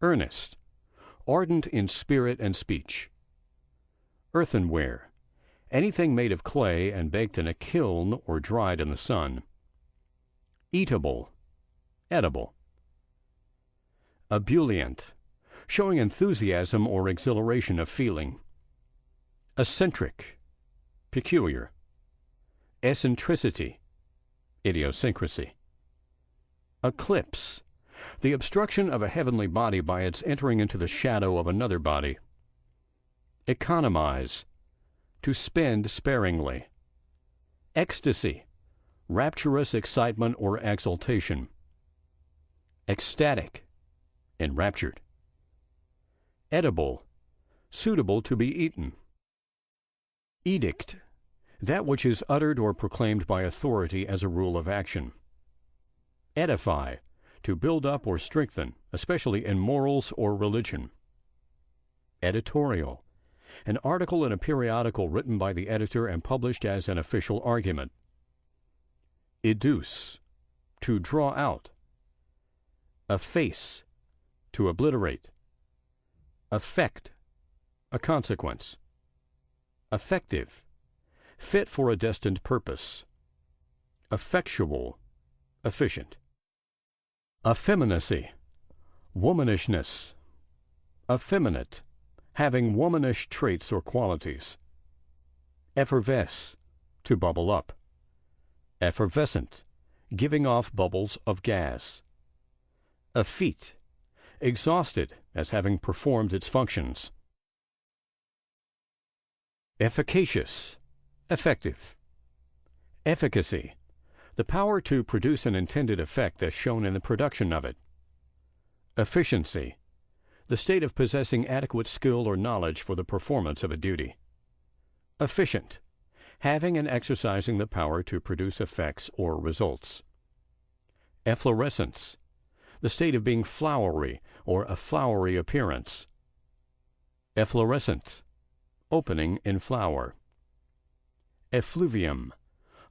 Earnest, ardent in spirit and speech. Earthenware, anything made of clay and baked in a kiln or dried in the sun. Eatable, edible. Ebullient, showing enthusiasm or exhilaration of feeling. Eccentric, peculiar. Eccentricity, idiosyncrasy. Eclipse, the obstruction of a heavenly body by its entering into the shadow of another body. Economize, to spend sparingly. Ecstasy, rapturous excitement or exultation. Ecstatic, enraptured. Edible, suitable to be eaten. Edict, that which is uttered or proclaimed by authority as a rule of action. Edify, to build up or strengthen, especially in morals or religion. Editorial, an article in a periodical written by the editor and published as an official argument. Educe, to draw out. Efface, to obliterate. Effect, a consequence. Effective, fit for a destined purpose. Effectual, efficient. Effeminacy, womanishness. Effeminate, having womanish traits or qualities. Effervesce, to bubble up. Effervescent, giving off bubbles of gas. Effete, exhausted as having performed its functions. Efficacious, effective. Efficacy, the power to produce an intended effect as shown in the production of it. Efficiency, the state of possessing adequate skill or knowledge for the performance of a duty. Efficient, having and exercising the power to produce effects or results. Efflorescence, the state of being flowery or a flowery appearance. Efflorescent, opening in flower. Effluvium,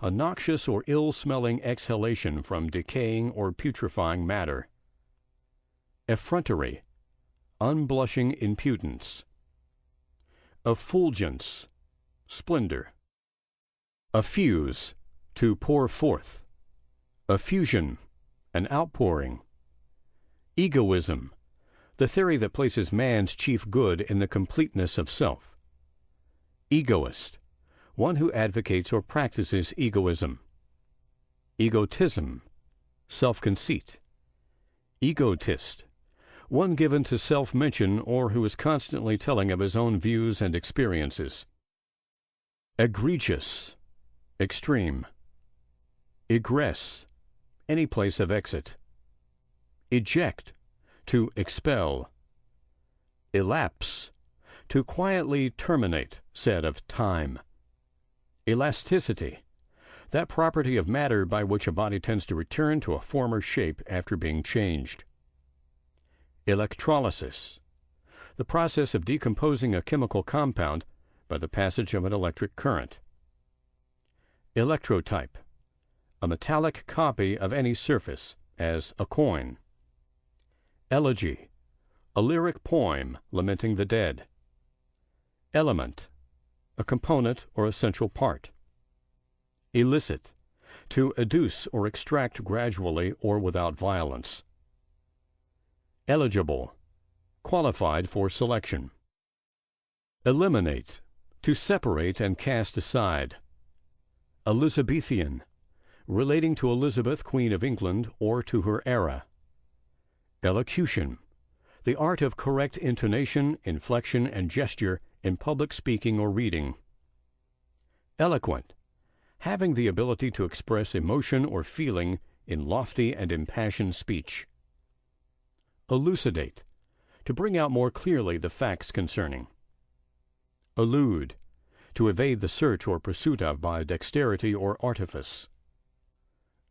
a noxious or ill-smelling exhalation from decaying or putrefying matter. Effrontery, unblushing impudence. Effulgence, splendor. Effuse, to pour forth. Effusion, an outpouring. Egoism, the theory that places man's chief good in the completeness of self. Egoist, one who advocates or practices egoism. Egotism, self-conceit. Egotist, one given to self-mention or who is constantly telling of his own views and experiences. Egregious, extreme. Egress, any place of exit. Eject, to expel. Elapse, to quietly terminate, said of time. Elasticity, that property of matter by which a body tends to return to a former shape after being changed. Electrolysis, the process of decomposing a chemical compound by the passage of an electric current. Electrotype, a metallic copy of any surface, as a coin. Elegy, a lyric poem lamenting the dead. Element, a component or essential part. Elicit, to educe or extract gradually or without violence. Eligible, qualified for selection. Eliminate, to separate and cast aside. Elizabethan, relating to Elizabeth, Queen of England, or to her era. Elocution, the art of correct intonation, inflection, and gesture in public speaking or reading. Eloquent, having the ability to express emotion or feeling in lofty and impassioned speech. Elucidate, to bring out more clearly the facts concerning. Elude, to evade the search or pursuit of by dexterity or artifice.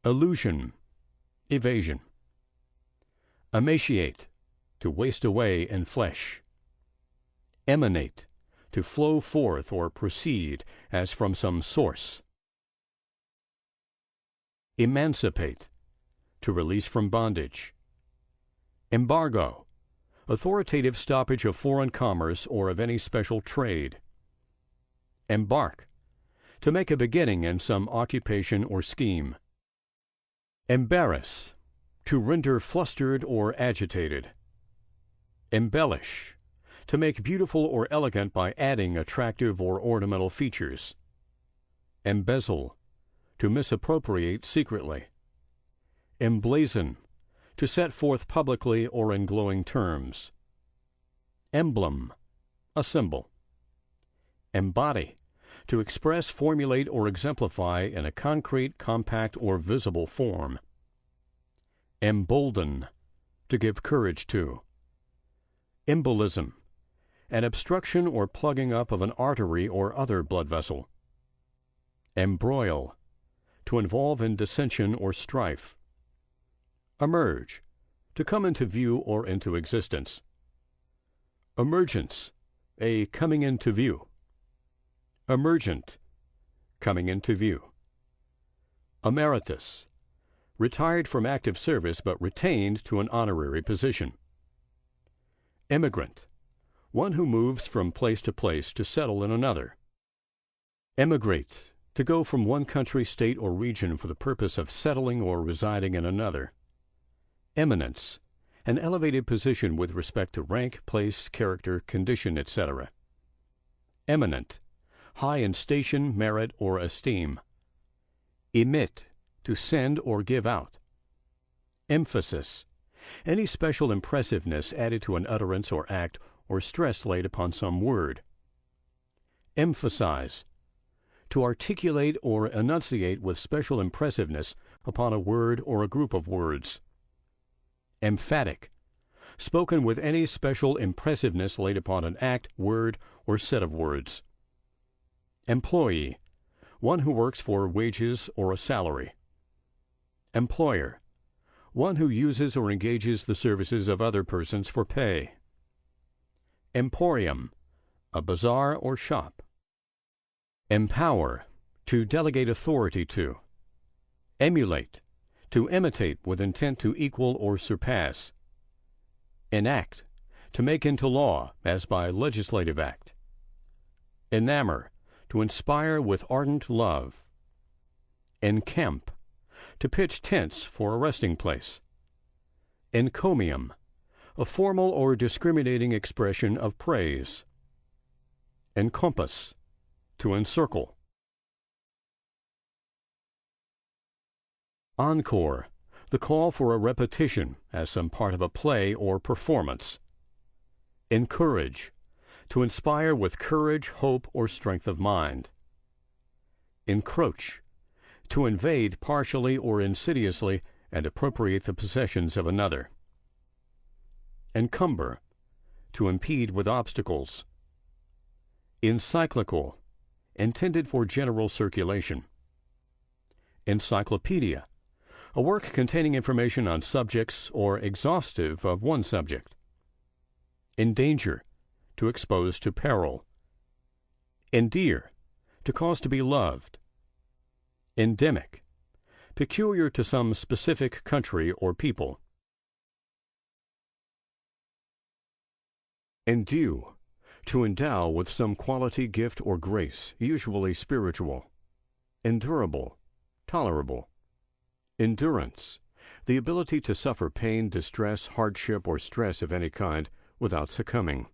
Illusion, evasion. Emaciate, to waste away in flesh. Emanate, to flow forth or proceed as from some source. Emancipate, to release from bondage. Embargo, authoritative stoppage of foreign commerce or of any special trade. Embark, to make a beginning in some occupation or scheme. Embarrass, to render flustered or agitated. Embellish, to make beautiful or elegant by adding attractive or ornamental features. Embezzle, to misappropriate secretly. Emblazon, to set forth publicly or in glowing terms. Emblem, a symbol. Embody, to express, formulate, or exemplify in a concrete, compact, or visible form. Embolden, to give courage to. Embolism, an obstruction or plugging up of an artery or other blood vessel. Embroil, to involve in dissension or strife. Emerge, to come into view or into existence. Emergence, a coming into view. Emergent, coming into view. Emeritus, retired from active service but retained to an honorary position. Emigrant, one who moves from place to settle in another. Emigrate, to go from one country, state, or region for the purpose of settling or residing in another. Eminence, an elevated position with respect to rank, place, character, condition, etc. Eminent, high in station, merit, or esteem. Emit, to send or give out. Emphasis, any special impressiveness added to an utterance or act or stress laid upon some word. Emphasize, to articulate or enunciate with special impressiveness upon a word or a group of words. Emphatic, spoken with any special impressiveness laid upon an act, word, or set of words. Employee, one who works for wages or a salary. Employer, one who uses or engages the services of other persons for pay. Emporium, a bazaar or shop. Empower, to delegate authority to. Emulate, to imitate with intent to equal or surpass. Enact, to make into law, as by legislative act. Enamor, to inspire with ardent love. Encamp, to pitch tents for a resting place. Encomium, a formal or discriminating expression of praise. Encompass, to encircle. Encore, the call for a repetition as some part of a play or performance. Encourage, to inspire with courage, hope, or strength of mind. Encroach, to invade partially or insidiously and appropriate the possessions of another. Encumber, to impede with obstacles. Encyclical, intended for general circulation. Encyclopedia, a work containing information on subjects or exhaustive of one subject. Endanger, to expose to peril. Endear, to cause to be loved. Endemic, peculiar to some specific country or people. Endue, to endow with some quality, gift, or grace, usually spiritual. Endurable, tolerable. Endurance, the ability to suffer pain, distress, hardship, or stress of any kind without succumbing.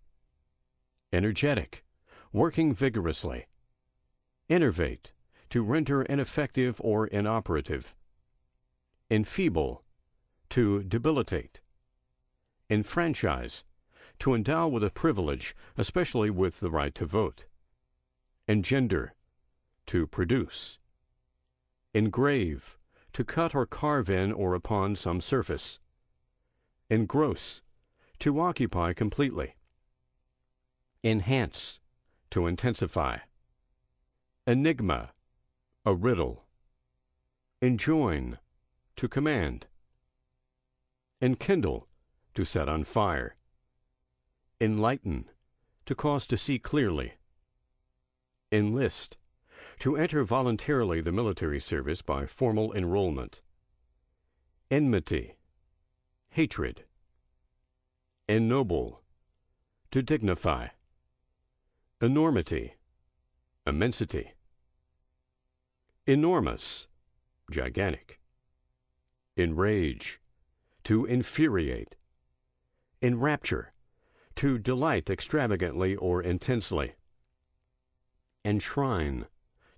Energetic, working vigorously. Enervate, to render ineffective or inoperative. Enfeeble, to debilitate. Enfranchise, to endow with a privilege, especially with the right to vote. Engender, to produce. Engrave, to cut or carve in or upon some surface. Engross, to occupy completely. Enhance, to intensify. Enigma, a riddle. Enjoin, to command. Enkindle, to set on fire. Enlighten, to cause to see clearly. Enlist, to enter voluntarily the military service by formal enrollment. Enmity, hatred. ennoble, to dignify. Enormity, immensity. Enormous, gigantic. Enrage, to infuriate. Enrapture, to delight extravagantly or intensely. Enshrine,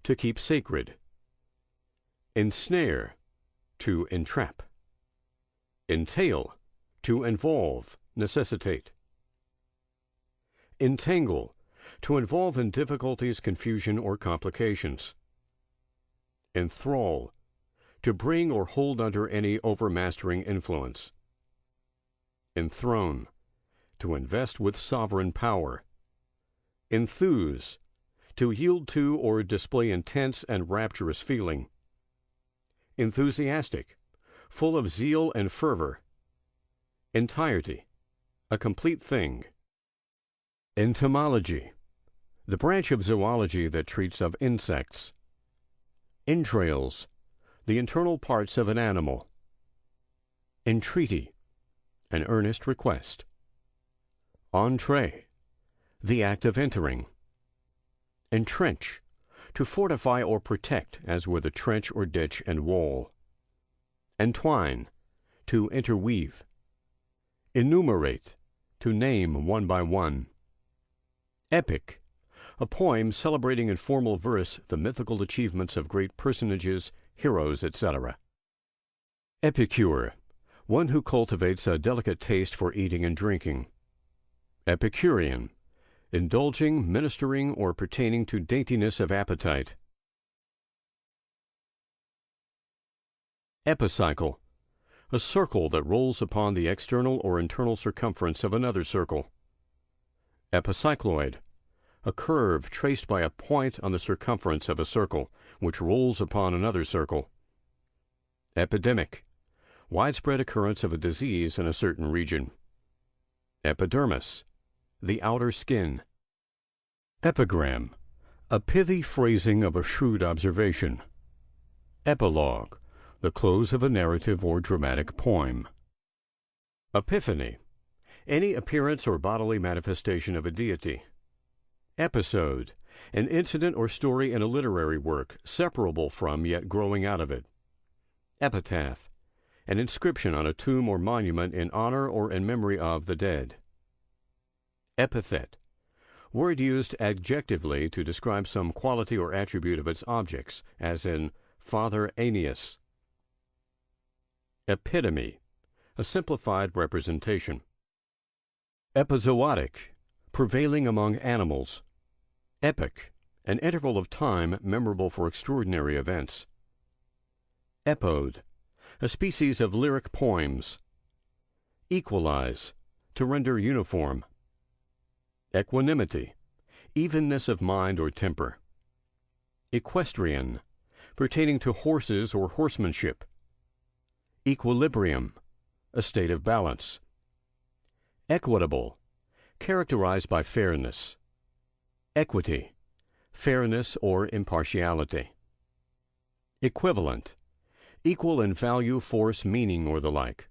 to keep sacred. Ensnare, to entrap. Entail, to involve, necessitate. Entangle, to involve in difficulties, confusion, or complications. Enthrall, to bring or hold under any overmastering influence. Enthrone, to invest with sovereign power. Enthuse, to yield to or display intense and rapturous feeling. Enthusiastic, full of zeal and fervor. Entirety, a complete thing. Entomology, the branch of zoology that treats of insects. Entrails, the internal parts of an animal. Entreaty, an earnest request. Entree, the act of entering. Entrench, to fortify or protect, as with a trench or ditch and wall. Entwine, to interweave. Enumerate, to name one by one. Epic, a poem celebrating in formal verse the mythical achievements of great personages, heroes, etc. Epicure, one who cultivates a delicate taste for eating and drinking. Epicurean, indulging, ministering, or pertaining to daintiness of appetite. Epicycle, a circle that rolls upon the external or internal circumference of another circle. Epicycloid, a curve traced by a point on the circumference of a circle, which rolls upon another circle. Epidemic, widespread occurrence of a disease in a certain region. Epidermis, the outer skin. Epigram, a pithy phrasing of a shrewd observation. Epilogue, the close of a narrative or dramatic poem. Epiphany, any appearance or bodily manifestation of a deity. Episode, an incident or story in a literary work, separable from yet growing out of it. Epitaph, an inscription on a tomb or monument in honor or in memory of the dead. Epithet, word used adjectively to describe some quality or attribute of its objects, as in Father Aeneas. Epitome, a simplified representation. Epizootic, prevailing among animals. Epoch, an interval of time memorable for extraordinary events. Epode, a species of lyric poems. Equalize, to render uniform. Equanimity, evenness of mind or temper. Equestrian, pertaining to horses or horsemanship. Equilibrium, a state of balance. Equitable, characterized by fairness. Equity, fairness or impartiality. Equivalent, equal in value, force, meaning, or the like.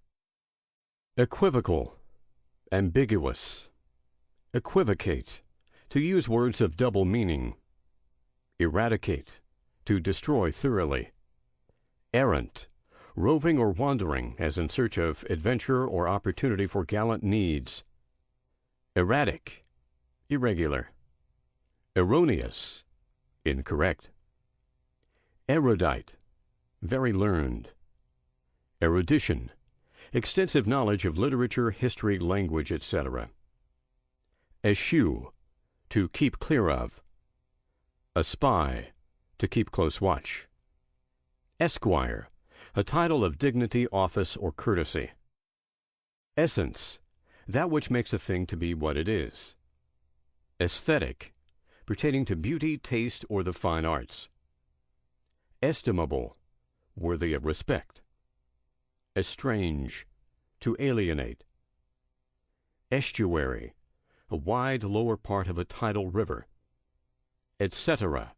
Equivocal, ambiguous. Equivocate, to use words of double meaning. Eradicate, to destroy thoroughly. Errant, roving or wandering, as in search of adventure or opportunity for gallant needs. Erratic, irregular. Erroneous, incorrect. Erudite, very learned. Erudition, extensive knowledge of literature, history, language, etc. Eschew, to keep clear of. Espy, to keep close watch. Esquire, a title of dignity, office, or courtesy. Essence, that which makes a thing to be what it is. Aesthetic, pertaining to beauty, taste, or the fine arts. Estimable, worthy of respect. Estrange, to alienate. Estuary, a wide lower part of a tidal river. Etc.,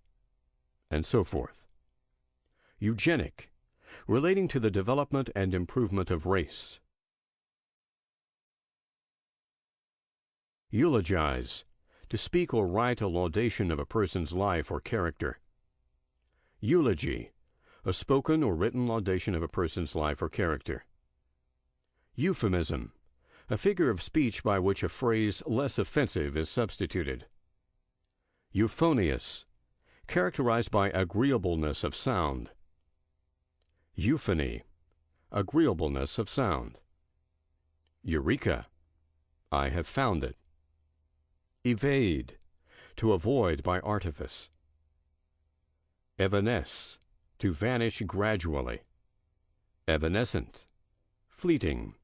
and so forth. Eugenic, relating to the development and improvement of race. Eulogize, to speak or write a laudation of a person's life or character. Eulogy, a spoken or written laudation of a person's life or character. Euphemism, a figure of speech by which a phrase less offensive is substituted. Euphonious, characterized by agreeableness of sound. Euphony, agreeableness of sound. Eureka, I have found it. Evade, to avoid by artifice. Evanesce, to vanish gradually. Evanescent, fleeting.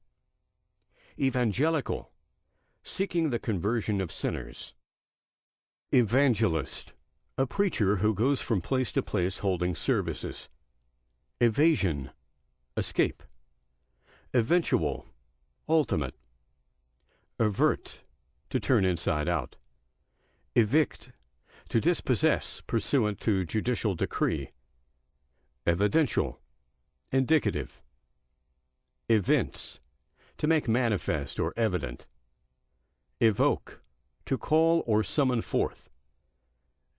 Evangelical, seeking the conversion of sinners. Evangelist, a preacher who goes from place to place holding services. Evasion, escape. Eventual, ultimate. Avert, to turn inside out. Evict, to dispossess pursuant to judicial decree. Evidential, indicative. Evince, to make manifest or evident. Evoke, to call or summon forth.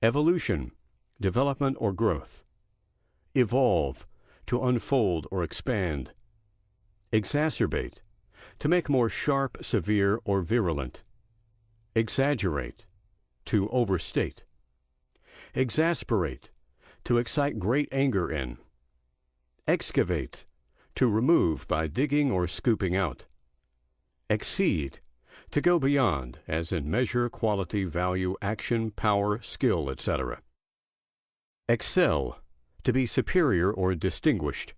Evolution, development or growth. Evolve, to unfold or expand. Exacerbate, to make more sharp, severe, or virulent. Exaggerate, to overstate. Exasperate, to excite great anger in. Excavate, to remove by digging or scooping out. Exceed, to go beyond, as in measure, quality, value, action, power, skill, etc. Excel, to be superior or distinguished.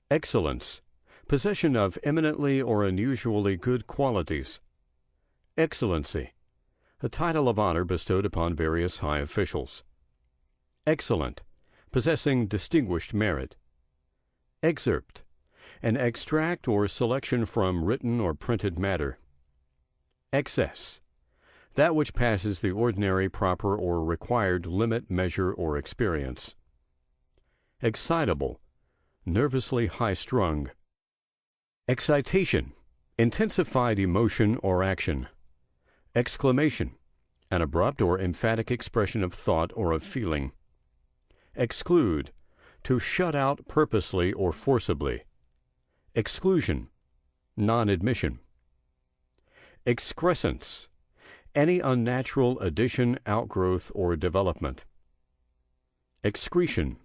Excellence, possession of eminently or unusually good qualities. Excellency, a title of honor bestowed upon various high officials. Excellent, possessing distinguished merit. Excerpt, an extract or selection from written or printed matter. Excess, that which passes the ordinary, proper, or required limit, measure, or experience. Excitable, nervously high-strung. Excitation, intensified emotion or action. Exclamation, an abrupt or emphatic expression of thought or of feeling. Exclude, to shut out purposely or forcibly. Exclusion, non-admission. Excrescence, any unnatural addition, outgrowth, or development. Excretion,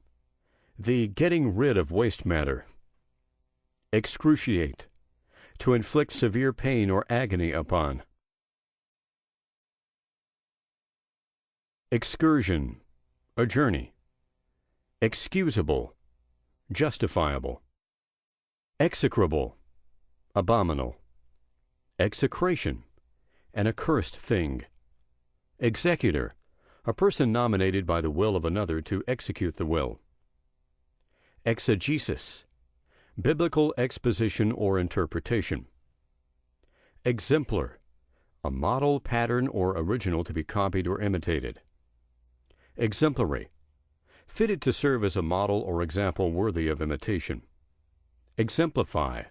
the getting rid of waste matter. Excruciate, to inflict severe pain or agony upon. Excursion, a journey. Excusable, justifiable. Execrable, abominable. Execration, an accursed thing. Executor, a person nominated by the will of another to execute the will. Exegesis, biblical exposition or interpretation. Exemplar, a model, pattern, or original to be copied or imitated. Exemplary, fitted to serve as a model or example worthy of imitation. Exemplify,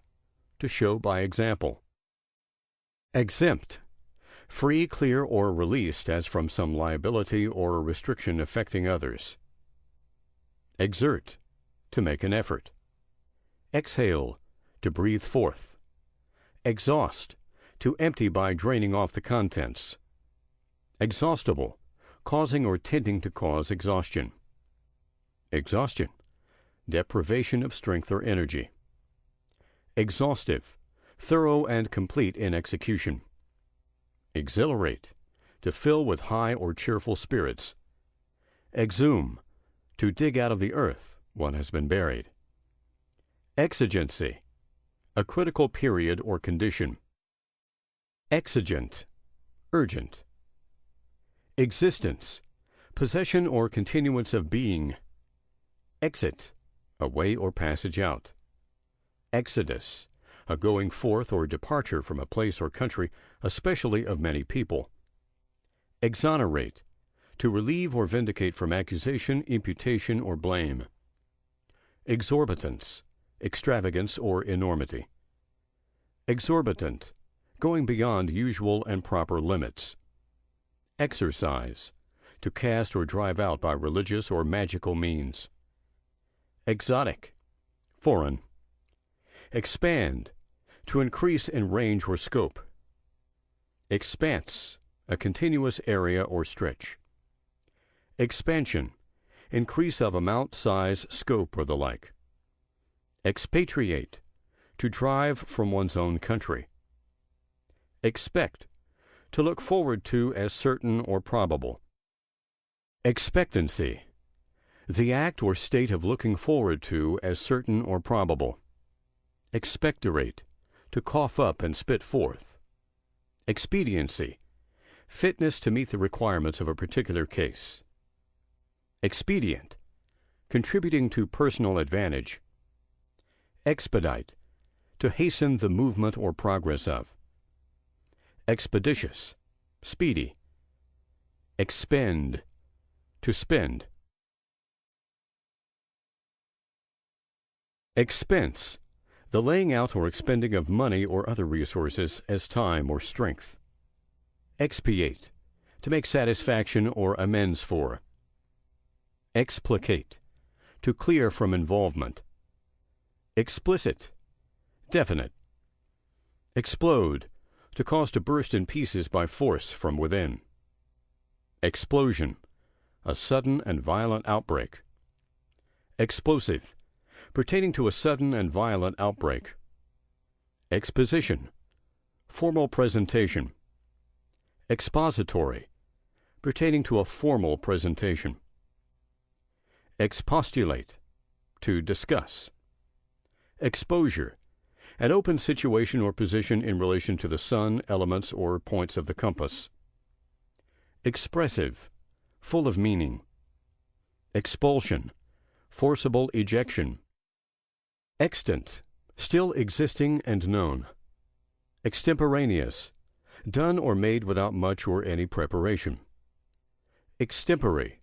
to show by example. Exempt, free, clear, or released as from some liability or restriction affecting others. Exert, to make an effort. Exhale, to breathe forth. Exhaust, to empty by draining off the contents. Exhaustible, causing or tending to cause exhaustion. Exhaustion, deprivation of strength or energy. Exhaustive, thorough and complete in execution. Exhilarate, to fill with high or cheerful spirits. Exhume, to dig out of the earth what has been buried. Exigency, a critical period or condition. Exigent, urgent. Existence, possession or continuance of being. Exit, a way or passage out. Exodus, a going forth or departure from a place or country, especially of many people. Exonerate, to relieve or vindicate from accusation, imputation, or blame. Exorbitance, extravagance or enormity. Exorbitant, going beyond usual and proper limits. Exorcise, to cast or drive out by religious or magical means. Exotic, foreign. Expand, to increase in range or scope. Expanse, a continuous area or stretch. Expansion, increase of amount, size, scope, or the like. Expatriate, to drive from one's own country. Expect, to look forward to as certain or probable. Expectancy, the act or state of looking forward to as certain or probable. Expectorate, to cough up and spit forth. Expediency, fitness to meet the requirements of a particular case. Expedient, contributing to personal advantage. Expedite, to hasten the movement or progress of. Expeditious, speedy. Expend, to spend. Expense, the laying out or expending of money or other resources as time or strength. Expiate, to make satisfaction or amends for. Explicate, to clear from involvement. Explicit, definite. Explode, to cause to burst in pieces by force from within. Explosion, a sudden and violent outbreak. Explosive, pertaining to a sudden and violent outbreak. Exposition, formal presentation. Expository, pertaining to a formal presentation. Expostulate, to discuss. Exposure, an open situation or position in relation to the sun, elements, or points of the compass. Expressive, full of meaning. Expulsion, forcible ejection. Extant, still existing and known. Extemporaneous, done or made without much or any preparation. Extempore,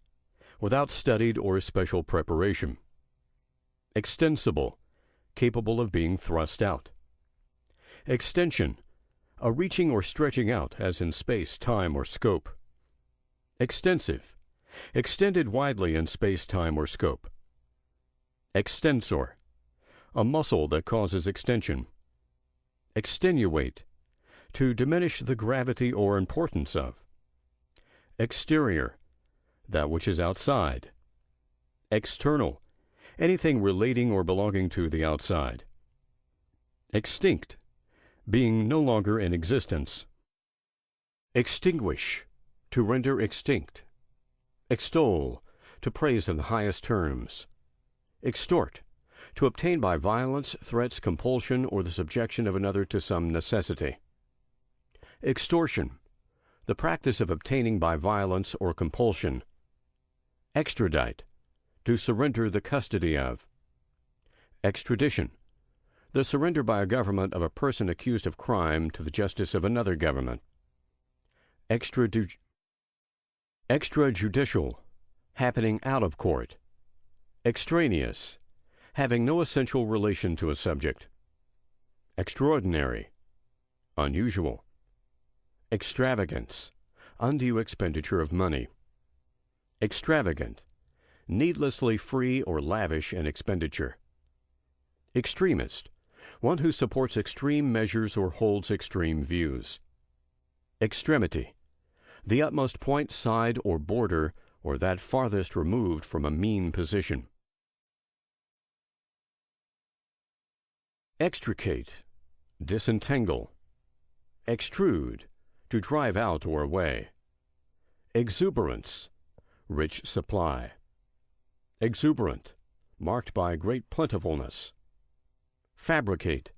without studied or special preparation. Extensible, capable of being thrust out. Extension, a reaching or stretching out as in space, time, or scope. Extensive, extended widely in space, time, or scope. Extensor, a muscle that causes extension. Extenuate, to diminish the gravity or importance of. Exterior, that which is outside. External, anything relating or belonging to the outside. Extinct, being no longer in existence. Extinguish, to render extinct. Extol, to praise in the highest terms. Extort, to obtain by violence, threats, compulsion, or the subjection of another to some necessity. Extortion, the practice of obtaining by violence or compulsion. Extradite, to surrender the custody of. Extradition, the surrender by a government of a person accused of crime to the justice of another government. Extrajudicial, happening out of court. Extraneous, having no essential relation to a subject. Extraordinary, unusual. Extravagance, undue expenditure of money. Extravagant, needlessly free or lavish in expenditure. Extremist, one who supports extreme measures or holds extreme views. Extremity, the utmost point, side, or border, or that farthest removed from a mean position. Extricate, disentangle. Extrude, to drive out or away. Exuberance, rich supply. Exuberant, marked by great plentifulness. Fabricate,